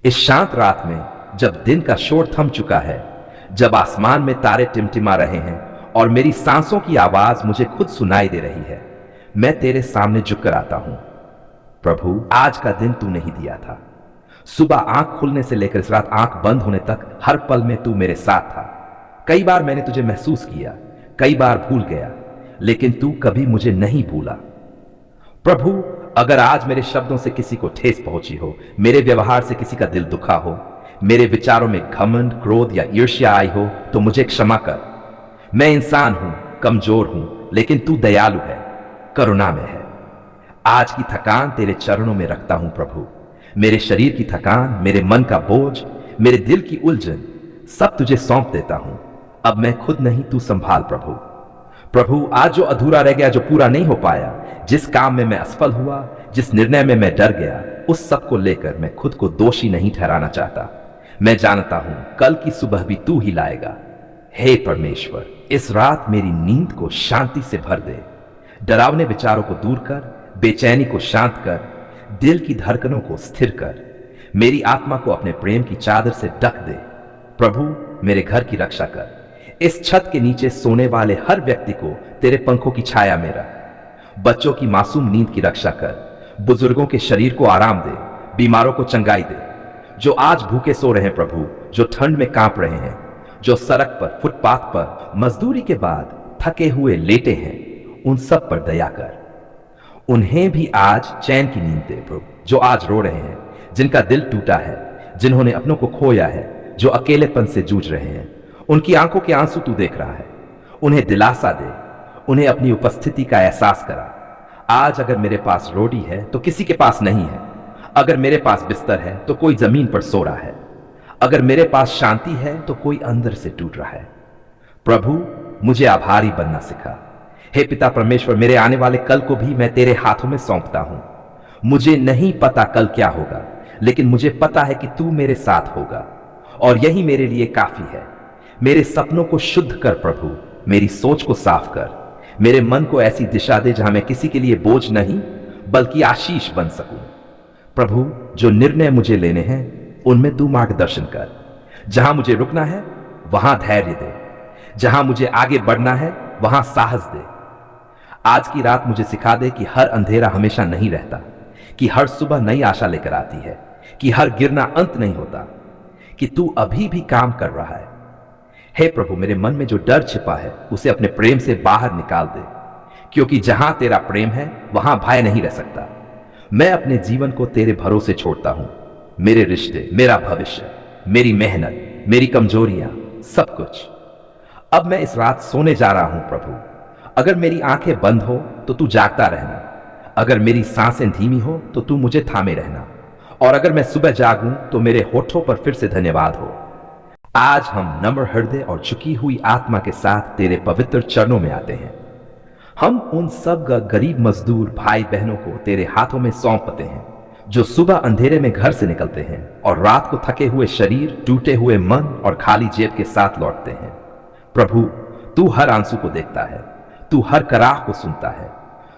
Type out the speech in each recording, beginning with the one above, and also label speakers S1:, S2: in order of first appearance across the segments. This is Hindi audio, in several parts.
S1: इस शांत रात में जब दिन का शोर थम चुका है, जब आसमान में तारे टिमटिमा रहे हैं और मेरी सांसों की आवाज मुझे खुद सुनाई दे रही है, मैं तेरे सामने झुककर आता हूं। प्रभु, आज का दिन तू नहीं दिया था। सुबह आंख खुलने से लेकर इस रात आंख बंद होने तक हर पल में तू मेरे साथ था। कई बार मैंने तुझे महसूस किया, कई बार भूल गया, लेकिन तू कभी मुझे नहीं भूला। प्रभु, अगर आज मेरे शब्दों से किसी को ठेस पहुंची हो, मेरे व्यवहार से किसी का दिल दुखा हो, मेरे विचारों में घमंड, क्रोध या ईर्ष्या आई हो, तो मुझे क्षमा कर। मैं इंसान हूं, कमजोर हूं, लेकिन तू दयालु है, करुणा में है। आज की थकान तेरे चरणों में रखता हूं प्रभु। मेरे शरीर की थकान, मेरे मन का बोझ, मेरे दिल की उलझन, सब तुझे सौंप देता हूं। अब मैं खुद नहीं, तू संभाल प्रभु। प्रभु, आज जो अधूरा रह गया, जो पूरा नहीं हो पाया, जिस काम में मैं असफल हुआ, जिस निर्णय में मैं डर गया, उस सब को लेकर मैं खुद को दोषी नहीं ठहराना चाहता। मैं जानता हूं कल की सुबह भी तू ही लाएगा। हे परमेश्वर, इस रात मेरी नींद को शांति से भर दे। डरावने विचारों को दूर कर, बेचैनी को शांत कर, दिल की धड़कनों को स्थिर कर। मेरी आत्मा को अपने प्रेम की चादर से ढक दे। प्रभु, मेरे घर की रक्षा कर। इस छत के नीचे सोने वाले हर व्यक्ति को तेरे पंखों की छाया में रख। बच्चों की मासूम नींद की रक्षा कर। बुजुर्गों के शरीर को आराम दे, बीमारों को चंगाई दे। जो आज भूखे सो रहे हैं प्रभु, जो ठंड में कांप रहे हैं, जो सड़क पर, फुटपाथ पर मजदूरी के बाद थके हुए लेटे हैं, उन सब पर दया कर। उन्हें भी आज चैन की नींद दे प्रभु। जो आज रो रहे हैं, जिनका दिल टूटा है, जिन्होंने अपनों को खोया है, जो अकेलेपन से जूझ रहे हैं, उनकी आंखों के आंसू तू देख रहा है। उन्हें दिलासा दे, उन्हें अपनी उपस्थिति का एहसास करा। आज अगर मेरे पास रोटी है तो किसी के पास नहीं है। अगर मेरे पास बिस्तर है तो कोई जमीन पर सो रहा है। अगर मेरे पास शांति है तो कोई अंदर से टूट रहा है। प्रभु, मुझे आभारी बनना सिखा। हे पिता परमेश्वर, मेरे आने वाले कल को भी मैं तेरे हाथों में सौंपता हूं। मुझे नहीं पता कल क्या होगा, लेकिन मुझे पता है कि तू मेरे साथ होगा, और यही मेरे लिए काफी है। मेरे सपनों को शुद्ध कर प्रभु, मेरी सोच को साफ कर। मेरे मन को ऐसी दिशा दे जहां मैं किसी के लिए बोझ नहीं बल्कि आशीष बन सकूं। प्रभु, जो निर्णय मुझे लेने हैं उनमें तू मार्गदर्शन कर। जहां मुझे रुकना है वहां धैर्य दे, जहां मुझे आगे बढ़ना है वहां साहस दे। आज की रात मुझे सिखा दे कि हर अंधेरा हमेशा नहीं रहता, कि हर सुबह नई आशा लेकर आती है, कि हर गिरना अंत नहीं होता, कि तू अभी भी काम कर रहा है। हे प्रभु, मेरे मन में जो डर छिपा है उसे अपने प्रेम से बाहर निकाल दे, क्योंकि जहां तेरा प्रेम है वहां भय नहीं रह सकता। मैं अपने जीवन को तेरे भरोसे छोड़ता हूं। मेरे रिश्ते, मेरा भविष्य, मेरी मेहनत, मेरी कमजोरियां, सब कुछ। अब मैं इस रात सोने जा रहा हूं प्रभु। अगर मेरी आंखें बंद हो तो तू जागता रहना। अगर मेरी सांसें धीमी हो तो तू मुझे थामे रहना। और अगर मैं सुबह जागूं तो मेरे होठों पर फिर से धन्यवाद हो। आज हम नम्र हृदय और झुकी हुई आत्मा के साथ तेरे पवित्र चरणों में आते हैं। हम उन सब गरीब मजदूर भाई बहनों को तेरे हाथों में सौंपते हैं, जो सुबह अंधेरे में घर से निकलते हैं और रात को थके हुए शरीर, टूटे हुए मन और खाली जेब के साथ लौटते हैं। प्रभु, तू हर आंसू को देखता है, तू हर कराह को सुनता है,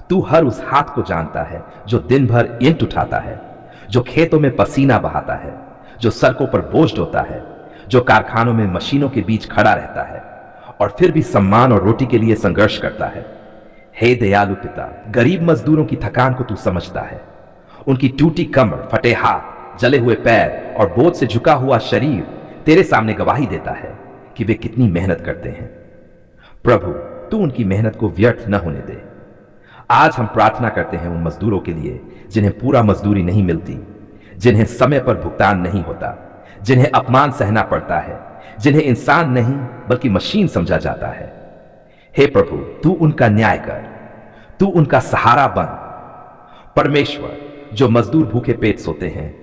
S1: तू हर उस हाथ को जानता है जो दिन भर ईंट उठाता है, जो खेतों में पसीना बहाता है, जो सड़कों पर बोझ ढोता है, जो कारखानों में मशीनों के बीच खड़ा रहता है और फिर भी सम्मान और रोटी के लिए संघर्ष करता है। हे दयालु पिता, गरीब मजदूरों की थकान को तू समझता है। उनकी टूटी कमर, फटे हाथ, जले हुए पैर और बोझ से झुका हुआ शरीर तेरे सामने गवाही देता है कि वे कितनी मेहनत करते हैं। प्रभु, तू उनकी मेहनत को व्यर्थ न होने दे। आज हम प्रार्थना करते हैं उन मजदूरों के लिए जिन्हें पूरा मजदूरी नहीं मिलती, जिन्हें समय पर भुगतान नहीं होता, जिन्हें अपमान सहना पड़ता है, जिन्हें इंसान नहीं बल्कि मशीन समझा जाता है। हे प्रभु, तू उनका न्याय कर, तू उनका सहारा बन। परमेश्वर, जो मजदूर भूखे पेट सोते हैं,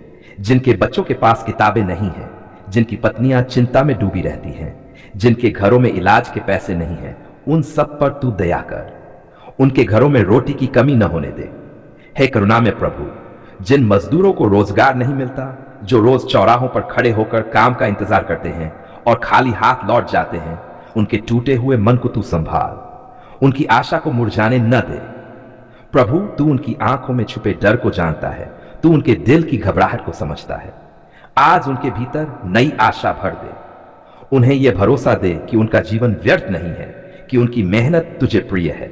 S1: जिनके बच्चों के पास किताबें नहीं हैं, जिनकी पत्नियां चिंता में डूबी रहती हैं, जिनके घरों में इलाज के पैसे नहीं हैं, उन सब पर तू दया कर। उनके घरों में रोटी की कमी न होने दे। हे करुणा में प्रभु, जिन मजदूरों को रोजगार नहीं मिलता, जो रोज चौराहों पर खड़े होकर काम का इंतजार करते हैं और खाली हाथ लौट जाते हैं, उनके टूटे हुए मन को तू संभाल। उनकी आशा को मुरझाने न दे। प्रभु, तू उनकी आंखों में छुपे डर को जानता है, तू उनके दिल की घबराहट को समझता है। आज उनके भीतर नई आशा भर दे। उन्हें यह भरोसा दे कि उनका जीवन व्यर्थ नहीं है, कि उनकी मेहनत तुझे प्रिय है।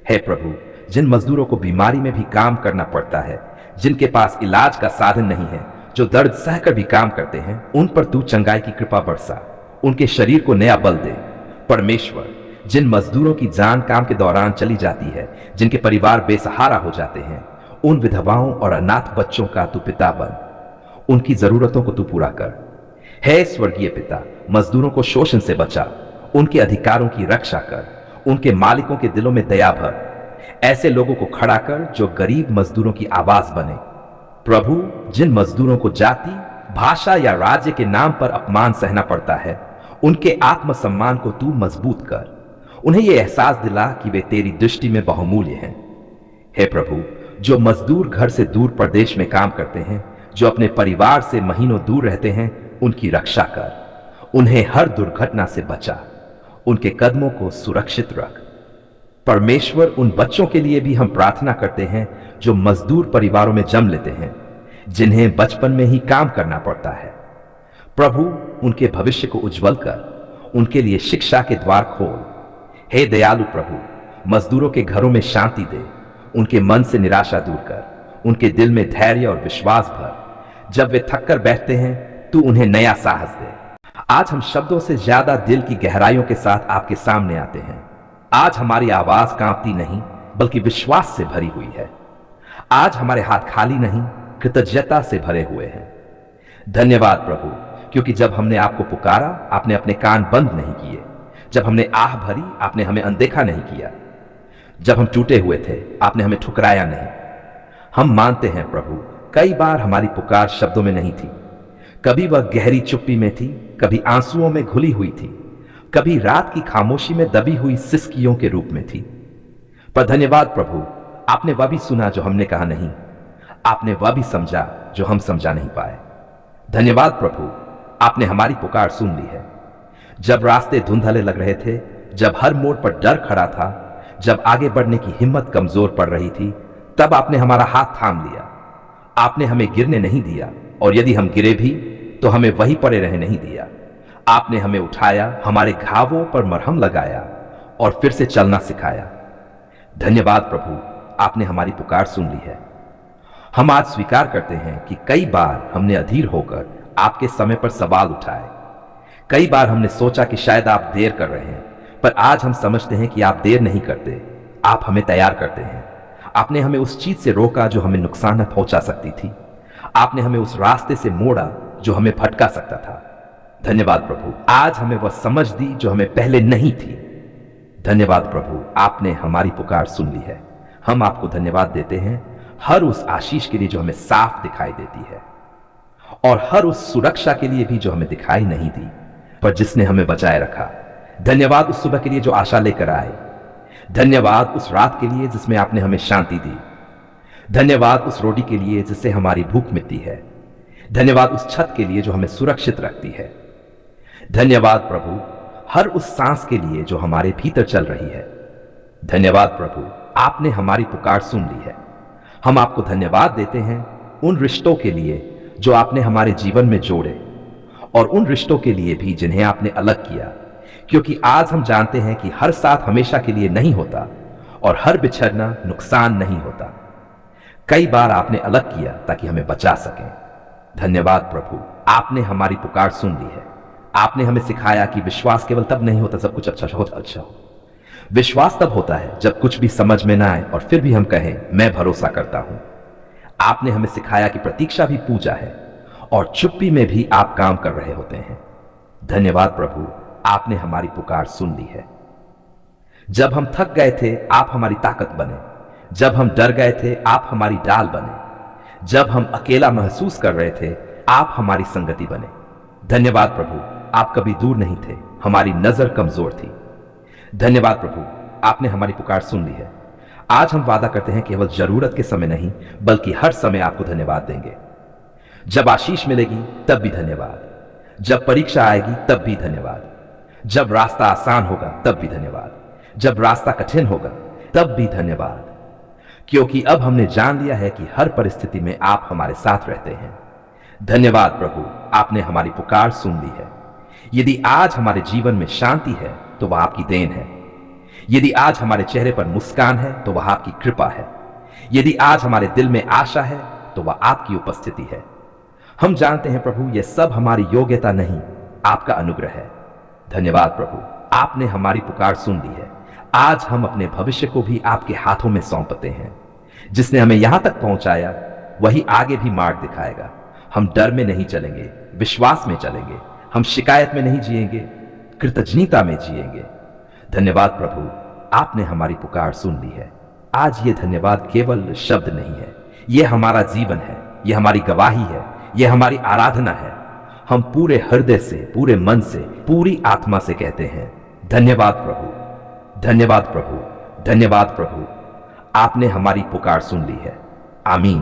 S1: हे प्रभु, जिन मजदूरों को बीमारी में भी काम करना पड़ता है, जिनके पास इलाज का साधन नहीं है, जो दर्द सहकर भी काम करते हैं, उन पर तू चंगाई की कृपा बरसा, उनके शरीर को नया बल दे। परमेश्वर, जिन मजदूरों की जान काम के दौरान चली जाती है, जिनके परिवार बेसहारा हो जाते हैं, उन विधवाओं और अनाथ बच्चों का तू पिता बन, उनकी जरूरतों को तू पूरा कर। हे स्वर्गीय पिता, मजदूरों को शोषण से बचा, उनके अधिकारों की रक्षा कर, उनके मालिकों के दिलों में दया भर। ऐसे लोगों को खड़ा कर जो गरीब मजदूरों की आवाज बने। प्रभु, जिन मजदूरों को जाति, भाषा या राज्य के नाम पर अपमान सहना पड़ता है, उनके आत्मसम्मान को तू मजबूत कर। उन्हें यह एहसास दिला कि वे तेरी दृष्टि में बहुमूल्य हैं। हे प्रभु, जो मजदूर घर से दूर प्रदेश में काम करते हैं, जो अपने परिवार से महीनों दूर रहते हैं, उनकी रक्षा कर। उन्हें हर दुर्घटना से बचा, उनके कदमों को सुरक्षित रख। परमेश्वर, उन बच्चों के लिए भी हम प्रार्थना करते हैं जो मजदूर परिवारों में जन्म लेते हैं, जिन्हें बचपन में ही काम करना पड़ता है। प्रभु, उनके भविष्य को उज्जवल कर, उनके लिए शिक्षा के द्वार खोल। हे दयालु प्रभु, मजदूरों के घरों में शांति दे, उनके मन से निराशा दूर कर, उनके दिल में धैर्य और विश्वास भर। जब वे थक कर बैठते हैं, तू उन्हें नया साहस दे। आज हम शब्दों से ज्यादा दिल की गहराइयों के साथ आपके सामने आते हैं। आज हमारी आवाज कांपती नहीं, बल्कि विश्वास से भरी हुई है। आज हमारे हाथ खाली नहीं, कृतज्ञता से भरे हुए हैं। धन्यवाद प्रभु, क्योंकि जब हमने आपको पुकारा, आपने अपने कान बंद नहीं किए। जब हमने आह भरी, आपने हमें अनदेखा नहीं किया। जब हम टूटे हुए थे, आपने हमें ठुकराया नहीं। हम मानते हैं प्रभु, कई बार हमारी पुकार शब्दों में नहीं थी। कभी वह गहरी चुप्पी में थी, कभी आंसुओं में घुली हुई थी, कभी रात की खामोशी में दबी हुई सिसकियों के रूप में थी। पर धन्यवाद प्रभु, आपने वह भी सुना जो हमने कहा नहीं, आपने वह भी समझा जो हम समझा नहीं पाए। धन्यवाद प्रभु, आपने हमारी पुकार सुन ली है। जब रास्ते धुंधले लग रहे थे, जब हर मोड़ पर डर खड़ा था, जब आगे बढ़ने की हिम्मत कमजोर पड़ रही थी, तब आपने हमारा हाथ थाम लिया। आपने हमें गिरने नहीं दिया, और यदि हम गिरे भी तो हमें वहीं पड़े रहने नहीं दिया। आपने हमें उठाया, हमारे घावों पर मरहम लगाया और फिर से चलना सिखाया। धन्यवाद प्रभु, आपने हमारी पुकार सुन ली है। हम आज स्वीकार करते हैं कि कई बार हमने अधीर होकर आपके समय पर सवाल उठाए। कई बार हमने सोचा कि शायद आप देर कर रहे हैं, पर आज हम समझते हैं कि आप देर नहीं करते, आप हमें तैयार करते हैं। आपने हमें उस चीज से रोका जो हमें नुकसान पहुंचा सकती थी। आपने हमें उस रास्ते से मोड़ा जो हमें भटका सकता था। धन्यवाद प्रभु, आज हमें वह समझ दी जो हमें पहले नहीं थी। धन्यवाद प्रभु, आपने हमारी पुकार सुन ली है। हम आपको धन्यवाद देते हैं हर उस आशीष के लिए जो हमें साफ दिखाई देती है, और हर उस सुरक्षा के लिए भी जो हमें दिखाई नहीं दी, पर जिसने हमें बचाए रखा। धन्यवाद उस सुबह के लिए जो आशा लेकर आए। धन्यवाद उस रात के लिए जिसमें आपने हमें शांति दी। धन्यवाद उस रोटी के लिए जिससे हमारी भूख मिटती है। धन्यवाद उस छत के लिए जो हमें सुरक्षित रखती है। धन्यवाद प्रभु हर उस सांस के लिए जो हमारे भीतर चल रही है। धन्यवाद प्रभु, आपने हमारी पुकार सुन ली है। हम आपको धन्यवाद देते हैं उन रिश्तों के लिए जो आपने हमारे जीवन में जोड़े, और उन रिश्तों के लिए भी जिन्हें आपने अलग किया, क्योंकि आज हम जानते हैं कि हर साथ हमेशा के लिए नहीं होता और हर बिछड़ना नुकसान नहीं होता। कई बार आपने अलग किया ताकि हमें बचा सकें। धन्यवाद प्रभु, आपने हमारी पुकार सुन ली है। आपने हमें सिखाया कि विश्वास केवल तब नहीं होता सब कुछ अच्छा हो। विश्वास तब होता है जब कुछ भी समझ में ना आए और फिर भी हम कहें मैं भरोसा करता हूं। आपने हमें सिखाया कि प्रतीक्षा भी पूजा है और चुप्पी में भी आप काम कर रहे होते हैं। धन्यवाद प्रभु, आपने हमारी पुकार सुन ली है। जब हम थक गए थे, आप हमारी ताकत बने। जब हम डर गए थे, आप हमारी डाल बने। जब हम अकेला महसूस कर रहे थे, आप हमारी संगति बने। धन्यवाद प्रभु, आप कभी दूर नहीं थे, हमारी नजर कमजोर थी। धन्यवाद प्रभु, आपने हमारी पुकार सुन ली है। आज हम वादा करते हैं केवल जरूरत के समय नहीं, बल्कि हर समय आपको धन्यवाद देंगे। जब आशीष मिलेगी तब भी धन्यवाद, जब परीक्षा आएगी तब भी धन्यवाद, जब रास्ता आसान होगा तब भी धन्यवाद, जब रास्ता कठिन होगा तब भी धन्यवाद, क्योंकि अब हमने जान लिया है कि हर परिस्थिति में आप हमारे साथ रहते हैं। धन्यवाद प्रभु, आपने हमारी पुकार सुन ली है। यदि आज हमारे जीवन में शांति है तो वह आपकी देन है। यदि आज हमारे चेहरे पर मुस्कान है तो वह आपकी कृपा है। यदि आज हमारे दिल में आशा है तो वह आपकी उपस्थिति है। हम जानते हैं प्रभु, यह सब हमारी योग्यता नहीं, आपका अनुग्रह है। धन्यवाद प्रभु, आपने हमारी पुकार सुन ली है। आज हम अपने भविष्य को भी आपके हाथों में सौंपते हैं। जिसने हमें यहां तक पहुंचाया वही आगे भी मार्ग दिखाएगा। हम डर में नहीं चलेंगे, विश्वास में चलेंगे। हम शिकायत में नहीं जिएंगे, कृतज्ञता में जिएंगे। धन्यवाद प्रभु, आपने हमारी पुकार सुन ली है। आज ये धन्यवाद केवल शब्द नहीं है, यह हमारा जीवन है, यह हमारी गवाही है, यह हमारी आराधना है। हम पूरे हृदय से, पूरे मन से, पूरी आत्मा से कहते हैं धन्यवाद प्रभु, धन्यवाद प्रभु, धन्यवाद प्रभु। आपने हमारी पुकार सुन ली है। आमीन।